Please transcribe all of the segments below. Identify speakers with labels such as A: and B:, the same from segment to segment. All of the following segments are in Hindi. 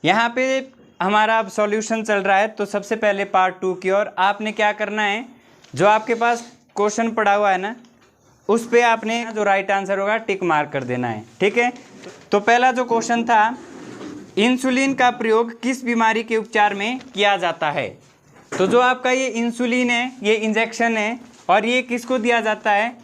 A: यहाँ पे हमारा अब सॉल्यूशन चल रहा है, तो सबसे पहले पार्ट 2 की ओर आपने क्या करना है, जो आपके पास क्वेश्चन पड़ा हुआ है ना, उस पे आपने जो राइट आंसर होगा टिक मार्क कर देना है। ठीक है, तो पहला जो क्वेश्चन था, इंसुलिन का प्रयोग किस बीमारी के उपचार में किया जाता है। तो जो आपका ये इंसुलिन है, ये इंजेक्शन है, और ये किसको दिया जाता है,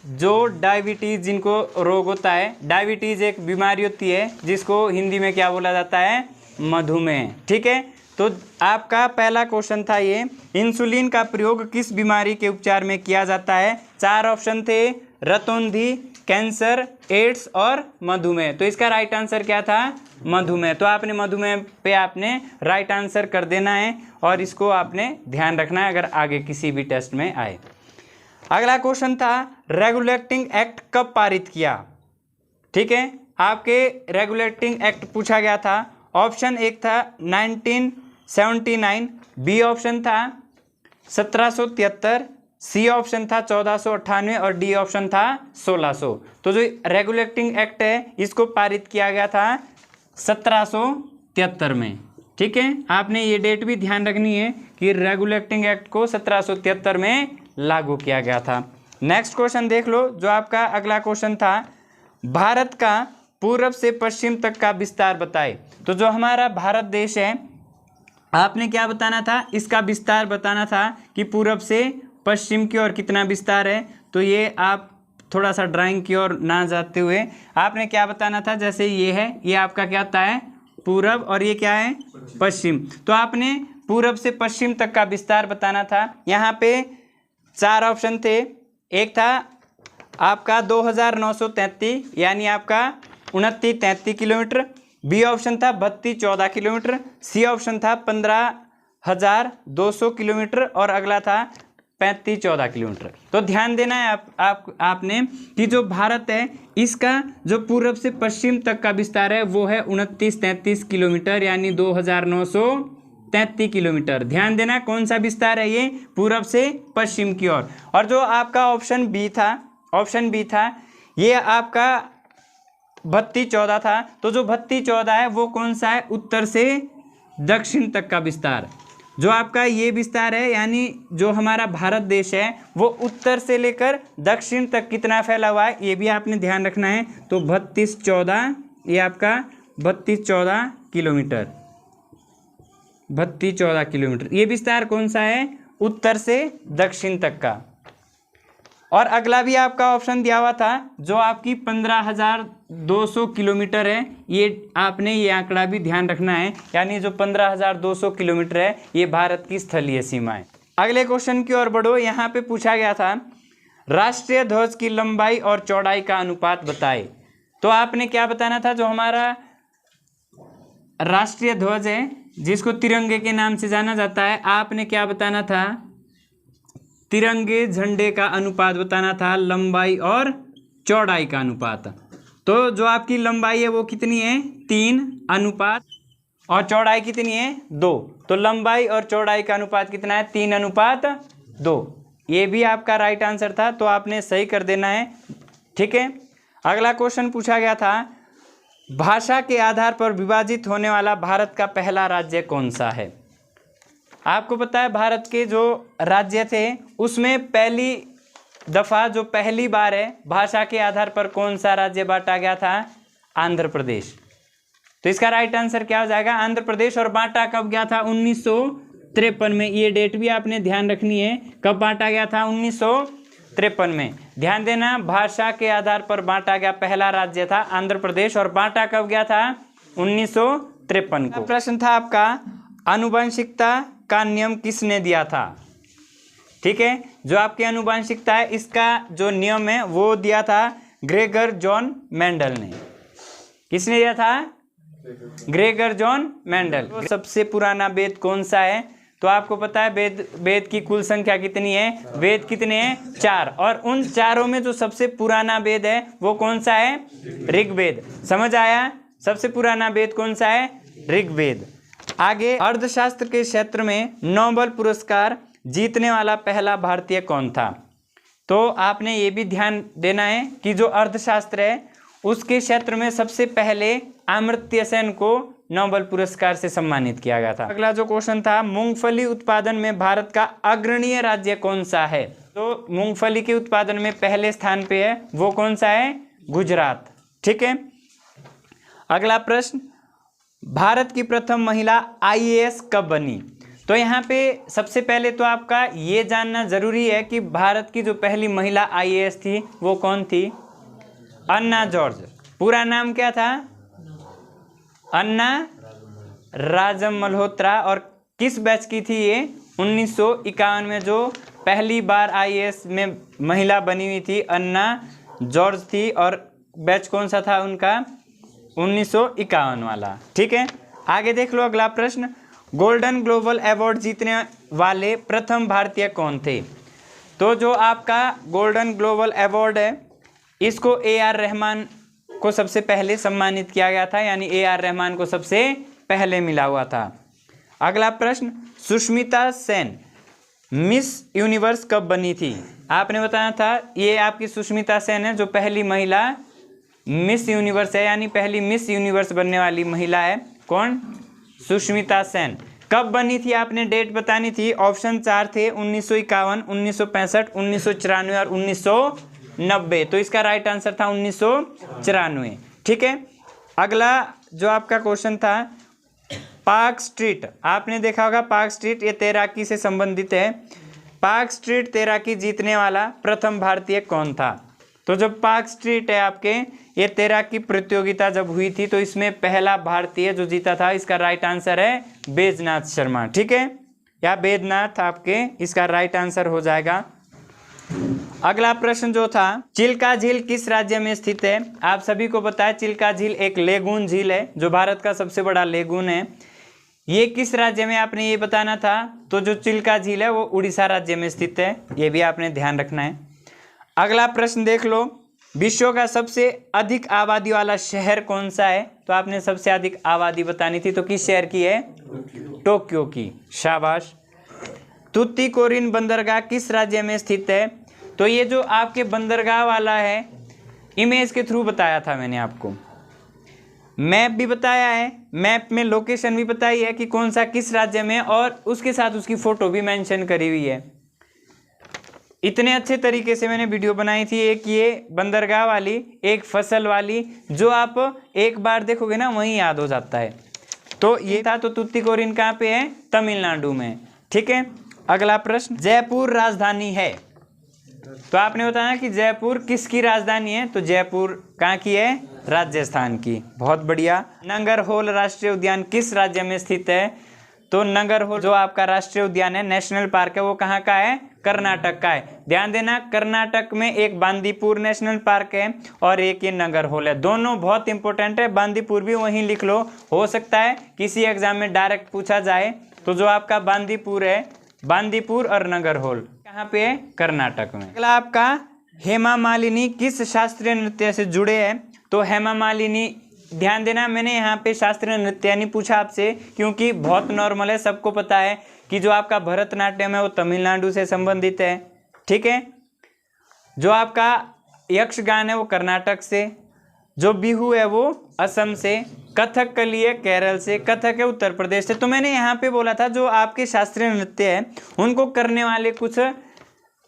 A: जो डायबिटीज़ जिनको रोग होता है। डायबिटीज़ एक बीमारी होती है जिसको हिंदी में क्या बोला जाता है, मधुमेह। ठीक है, तो आपका पहला क्वेश्चन था ये, इंसुलिन का प्रयोग किस बीमारी के उपचार में किया जाता है। 4 ऑप्शन थे, रतौंधी, कैंसर, एड्स और मधुमेह। तो इसका राइट आंसर क्या था, मधुमेह। तो आपने मधुमेह पे आपने राइट आंसर कर देना है, और इसको आपने ध्यान रखना है अगर आगे किसी भी टेस्ट में आए। अगला क्वेश्चन था, रेगुलेटिंग एक्ट कब पारित किया। ठीक है, आपके रेगुलेटिंग एक्ट पूछा गया था। ऑप्शन एक था 1979, बी ऑप्शन था 1773, सी ऑप्शन था 1498 और डी ऑप्शन था 1600। तो जो रेगुलेटिंग एक्ट है इसको पारित किया गया था 1773 में। ठीक है, आपने ये डेट भी ध्यान रखनी है कि रेगुलेटिंग एक्ट को 1773 में लागू किया गया था। नेक्स्ट क्वेश्चन देख लो, जो आपका अगला क्वेश्चन था, भारत का पूर्व से पश्चिम तक का विस्तार बताए। तो जो हमारा भारत देश है, आपने क्या बताना था, इसका विस्तार बताना था कि पूर्व से पश्चिम की ओर कितना विस्तार है। तो ये आप थोड़ा सा ड्राइंग की ओर ना जाते हुए आपने क्या बताना था, जैसे ये है, ये आपका क्या होता है, पूरब, और ये क्या है, पश्चिम। तो आपने पूरब से पश्चिम तक का विस्तार बताना था। यहाँ पे 4 ऑप्शन थे, एक था आपका 2933 यानी आपका 2933 किलोमीटर, बी ऑप्शन था 3214 किलोमीटर, सी ऑप्शन था 15,200 किलोमीटर और अगला था 3514 किलोमीटर। तो ध्यान देना है आपने कि जो भारत है इसका जो पूर्व से पश्चिम तक का विस्तार है वो है 2933 किलोमीटर यानी 2933 किलोमीटर। ध्यान देना कौन सा विस्तार है ये, पूर्व से पश्चिम की ओर। और जो आपका ऑप्शन बी था ये आपका 3214 था। तो जो 3214 है वो कौन सा है, उत्तर से दक्षिण तक का विस्तार। जो आपका ये विस्तार है यानी जो हमारा भारत देश है वो उत्तर से लेकर दक्षिण तक कितना फैला हुआ है ये भी आपने ध्यान रखना है। तो 3214 ये आपका 3214 किलोमीटर, 3214 किलोमीटर ये विस्तार कौन सा है, उत्तर से दक्षिण तक का। और अगला भी आपका ऑप्शन दिया हुआ था जो आपकी 15,200 किलोमीटर है, ये आपने ये आंकड़ा भी ध्यान रखना है यानी जो 15,200 किलोमीटर है ये भारत की स्थलीय सीमा है। अगले क्वेश्चन की ओर बढ़ो। यहाँ पे पूछा गया था राष्ट्रीय ध्वज की लंबाई और चौड़ाई का अनुपात बताए। तो आपने क्या बताना था, जो हमारा राष्ट्रीय ध्वज है जिसको तिरंगे के नाम से जाना जाता है, आपने क्या बताना था, तिरंगे झंडे का अनुपात बताना था, लंबाई और चौड़ाई का अनुपात। तो जो आपकी लंबाई है वो कितनी है, 3 अनुपात, और चौड़ाई कितनी है, 2। तो लंबाई और चौड़ाई का अनुपात कितना है, 3:2। ये भी आपका राइट आंसर था, तो आपने सही कर देना है। ठीक है, अगला क्वेश्चन पूछा गया था भाषा के आधार पर विभाजित होने वाला भारत का पहला राज्य कौन सा है। आपको पता है भारत के जो राज्य थे उसमें पहली दफ़ा जो पहली बार है भाषा के आधार पर कौन सा राज्य बांटा गया था, आंध्र प्रदेश। तो इसका राइट आंसर क्या हो जाएगा, आंध्र प्रदेश। और बांटा कब गया था, 1953 में। ये डेट भी आपने ध्यान रखनी है, कब बांटा गया था, 1953 में। ध्यान देना, भाषा के आधार पर बांटा गया पहला राज्य था आंध्र प्रदेश, और बांटा कब गया था, 1953 को। प्रश्न था आपका आनुवंशिकता का नियम किसने दिया था। ठीक है, जो आपकी आनुवंशिकता है इसका जो नियम है वो दिया था ग्रेगर जॉन मेंडल ने। किसने दिया था, ग्रेगर जॉन मेंडल। तो सबसे पुराना वेद कौन सा है, तो आपको पता है वेद की कुल संख्या कितनी है, वेद कितने हैं, 4। और उन चारों में जो सबसे पुराना वेद है वो कौन सा है, ऋग्वेद। समझ आया, सबसे पुराना वेद कौन सा है, ऋग्वेद। आगे अर्थशास्त्र के क्षेत्र में नोबेल पुरस्कार जीतने वाला पहला भारतीय कौन था। तो आपने ये भी ध्यान देना है कि जो अर्थशास्त्र है उसके क्षेत्र में सबसे पहले अमर्त्य सेन को नोबेल पुरस्कार से सम्मानित किया गया था। अगला जो क्वेश्चन था, मूंगफली उत्पादन में भारत का अग्रणीय राज्य कौन सा है? तो मूंगफली के उत्पादन में पहले स्थान पे है, वो कौन सा है? गुजरात। ठीक है। अगला प्रश्न, भारत की प्रथम महिला आईएएस कब बनी? तो यहाँ पे सबसे पहले तो आपका ये जानना जरूरी है कि भारत की जो पहली महिला आईएएस थी वो कौन थी? अन्ना जॉर्ज। पूरा नाम क्या था? अन्ना राजम मल्होत्रा। और किस बैच की थी ये? 1951 में जो पहली बार आईएएस में महिला बनी हुई थी अन्ना जॉर्ज थी। और बैच कौन सा था उनका? 1951 वाला। ठीक है। आगे देख लो अगला प्रश्न, गोल्डन ग्लोबल अवार्ड जीतने वाले प्रथम भारतीय कौन थे? तो जो आपका गोल्डन ग्लोबल अवार्ड है इसको ए.आर. रहमान को सबसे पहले सम्मानित किया गया था, यानी ए.आर. रहमान को सबसे पहले मिला हुआ था। अगला प्रश्न, सुष्मिता सेन मिस यूनिवर्स कब बनी थी? आपने बताया था ये आपकी सुष्मिता सेन है जो पहली महिला मिस यूनिवर्स है, यानी पहली मिस यूनिवर्स बनने वाली महिला है। कौन? सुष्मिता सेन। कब बनी थी आपने डेट बतानी थी। ऑप्शन 4 थे, 1951, 1965, 1994 और 1990। तो इसका राइट आंसर था 1994। ठीक है। अगला जो आपका क्वेश्चन था, पार्क स्ट्रीट। आपने देखा होगा पार्क स्ट्रीट ये तैराकी से संबंधित है। पार्क स्ट्रीट तैराकी जीतने वाला प्रथम भारतीय कौन था? तो जो पार्क स्ट्रीट है आपके ये तैराकी प्रतियोगिता जब हुई थी तो इसमें पहला भारतीय जो जीता था, इसका राइट आंसर है बैजनाथ शर्मा। ठीक है, या बैद्यनाथ आपके इसका राइट आंसर हो जाएगा। अगला प्रश्न जो था, चिल्का झील किस राज्य में स्थित है? आप सभी को पता है चिल्का झील एक लेगून झील है जो भारत का सबसे बड़ा लेगून है। ये किस राज्य में आपने ये बताना था। तो जो चिल्का झील है वो उड़ीसा राज्य में स्थित है, ये भी आपने ध्यान रखना है। अगला प्रश्न देख लो, विश्व का सबसे अधिक आबादी वाला शहर कौन सा है? तो आपने सबसे अधिक आबादी बतानी थी, तो किस शहर की है? टोक्यो की। शाबाश। तुतीकोरिन बंदरगाह किस राज्य में स्थित है? तो ये जो आपके बंदरगाह वाला है इमेज के थ्रू बताया था मैंने आपको, मैप भी बताया है, मैप में लोकेशन भी बताई है कि कौन सा किस राज्य में, और उसके साथ उसकी फोटो भी मेंशन करी हुई है। इतने अच्छे तरीके से मैंने वीडियो बनाई थी, एक ये बंदरगाह वाली, एक फसल वाली, जो आप एक बार देखोगे ना वहीं याद हो जाता है। तो ये था। तो तुतीकोरिन कहाँ पे है? तमिलनाडु में। ठीक है। अगला प्रश्न, जयपुर राजधानी है। तो आपने बताया कि जयपुर किसकी राजधानी है? तो जयपुर कहाँ की है? राजस्थान की। बहुत बढ़िया। नंगरहोल राष्ट्रीय उद्यान किस राज्य में स्थित है? तो नंगरहोल जो आपका राष्ट्रीय उद्यान है, नेशनल पार्क है, वो कहाँ का है? कर्नाटक का है। ध्यान देना, कर्नाटक में एक बांदीपुर नेशनल पार्क है और एक ये नंगरहोल है। दोनों बहुत इंपॉर्टेंट है, बांदीपुर भी वहीं लिख लो, हो सकता है किसी एग्जाम में डायरेक्ट पूछा जाए। तो जो आपका बांदीपुर है, बांदीपुर और नंगरहोल कहाँ पे है? कर्नाटक में। अगला आपका, हेमा मालिनी किस शास्त्रीय नृत्य से जुड़े हैं? तो हेमा मालिनी, ध्यान देना मैंने यहाँ पे शास्त्रीय नृत्य नहीं पूछा आपसे, क्योंकि बहुत नॉर्मल है, सबको पता है कि जो आपका भरतनाट्यम है वो तमिलनाडु से संबंधित है। ठीक है। जो आपका यक्षगान है वो कर्नाटक से, जो बिहू है वो असम से, कथकली है केरल से, कथक है उत्तर प्रदेश से। तो मैंने यहाँ पे बोला था जो आपके शास्त्रीय नृत्य है उनको करने वाले कुछ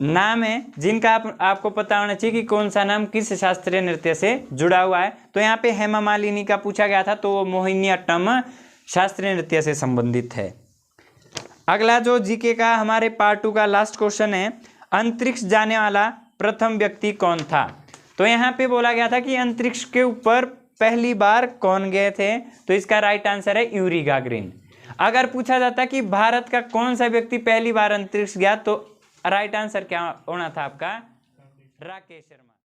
A: नाम है जिनका आपको पता होना चाहिए कि कौन सा नाम किस शास्त्रीय नृत्य से जुड़ा हुआ है। तो यहाँ पे हेमा मालिनी का पूछा गया था, तो वो मोहिनीअट्टम शास्त्रीय नृत्य से संबंधित है। अगला जो जीके का हमारे पार्ट 2 का लास्ट क्वेश्चन है, अंतरिक्ष जाने वाला प्रथम व्यक्ति कौन था? तो यहाँ पे बोला गया था कि अंतरिक्ष के ऊपर पहली बार कौन गए थे? तो इसका राइट आंसर है यूरी गागरिन। अगर पूछा जाता कि भारत का कौन सा व्यक्ति पहली बार अंतरिक्ष गया, तो राइट आंसर क्या होना था आपका? राकेश शर्मा।